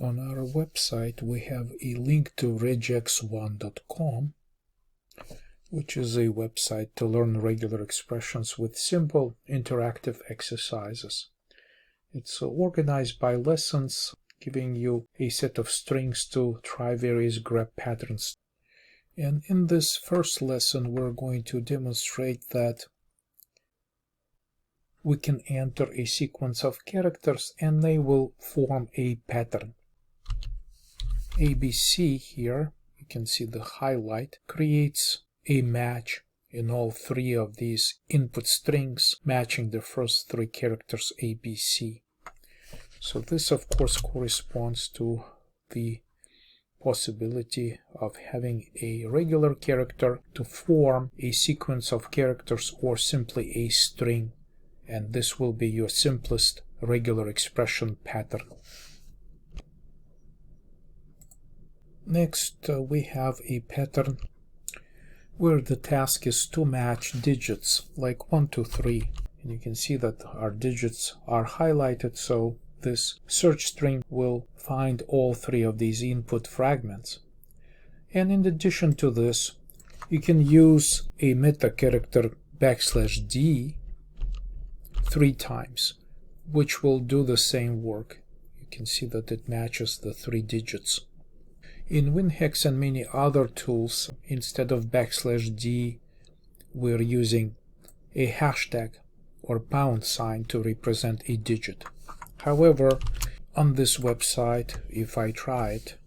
On our website we have a link to regex1.com, which is a website to learn regular expressions with simple interactive exercises. It's organized by lessons, giving you a set of strings to try various grep patterns. And in this first lesson we're going to demonstrate that we can enter a sequence of characters and they will form a pattern. ABC here, you can see the highlight, creates a match in all three of these input strings, matching the first three characters ABC. So this of course corresponds to the possibility of having a regular character to form a sequence of characters or simply a string, and this will be your simplest regular expression pattern. Next, we have a pattern where the task is to match digits like 1, 2, 3. And you can see that our digits are highlighted, so this search string will find all three of these input fragments. And in addition to this, you can use a meta character \d 3 times, which will do the same work. You can see that it matches the 3 digits. In WinHex and many other tools, instead of \d, we're using a hashtag or # to represent a digit. However, on this website, if I try it,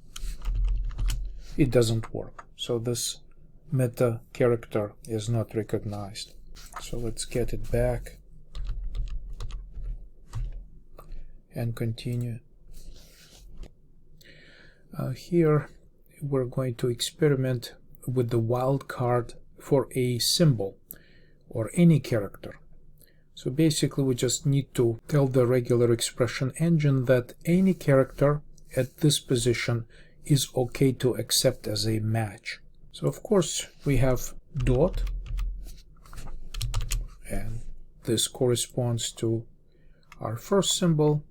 it doesn't work. So this meta character is not recognized. So let's get it back and continue. Here we're going to experiment with the wildcard for a symbol or any character. So basically we just need to tell the regular expression engine that any character at this position is okay to accept as a match. So of course we have dot, and this corresponds to our first symbol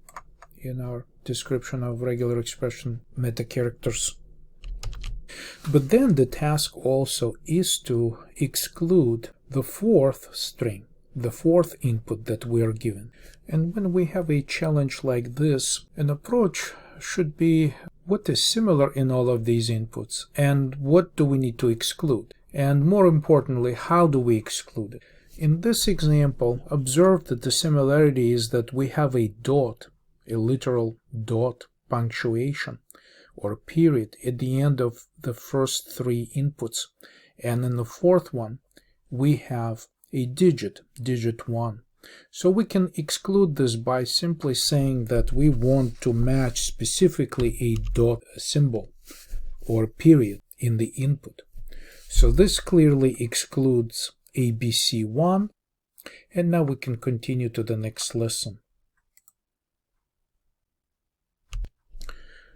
in our description of regular expression meta characters. But then the task also is to exclude the fourth string, the fourth input that we are given. And when we have a challenge like this, an approach should be what is similar in all of these inputs and what do we need to exclude, and more importantly, how do we exclude it. In this example, observe that the similarity is that we have a dot, a literal dot punctuation or period at the end of the first 3 inputs, and in the fourth one we have a digit 1. So we can exclude this by simply saying that we want to match specifically a dot symbol or period in the input. So this clearly excludes ABC1, and now we can continue to the next lesson.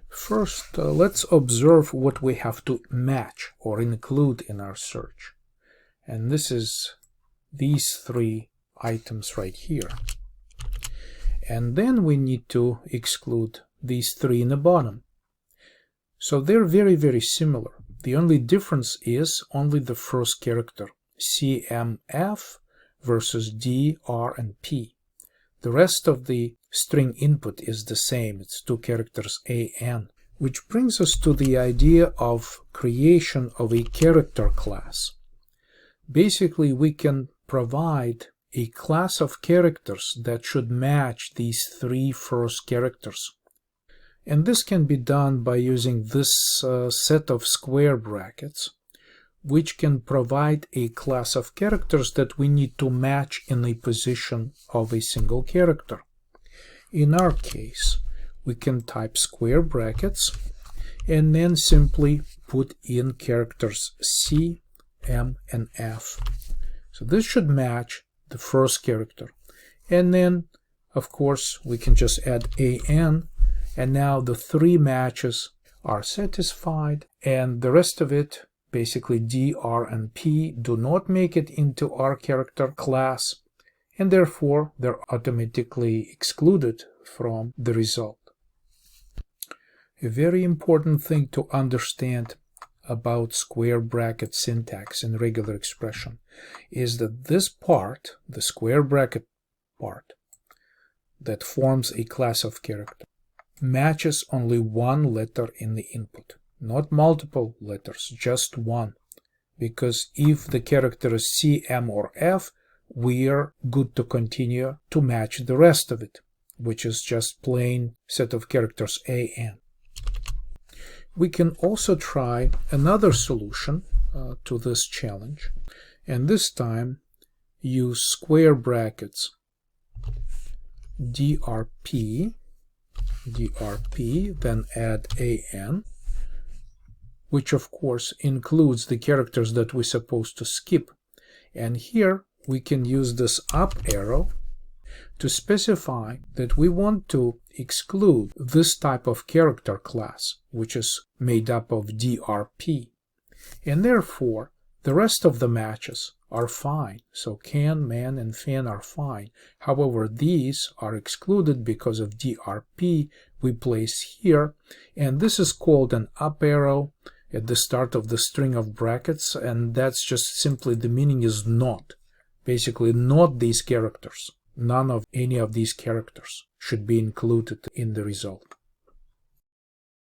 First, let's observe what we have to match or include in our search. And this is these 3 items right here. And then we need to exclude these 3 in the bottom. So they're very, very similar. The only difference is only the first character, CMF versus D, R, and P. The rest of the string input is the same. It's 2 characters AN, which brings us to the idea of creation of a character class. Basically, we can provide a class of characters that should match these 3 first characters. And this can be done by using this set of square brackets, which can provide a class of characters that we need to match in a position of a single character. In our case, we can type square brackets and then simply put in characters C, M, and F. So this should match the first character. And then, of course, we can just add AN, and now the 3 matches are satisfied, and the rest of it, basically D, R, and P, do not make it into our character class, and therefore they're automatically excluded from the result. A very important thing to understand about square bracket syntax in regular expression is that this part, the square bracket part, that forms a class of character, matches only one letter in the input, not multiple letters, just one. Because if the character is C, M, or F, we are good to continue to match the rest of it, which is just plain set of characters A, N. We can also try another solution to this challenge, and this time use square brackets DRP, then add AN, which of course includes the characters that we're supposed to skip. And here we can use this up arrow to specify that we want to exclude this type of character class, which is made up of DRP. And therefore, the rest of the matches are fine. So can, man, and fan are fine. However, these are excluded because of DRP we place here. And this is called an up arrow at the start of the string of brackets. And that's just simply the meaning is not. Basically, not these characters. None of any of these characters should be included in the result.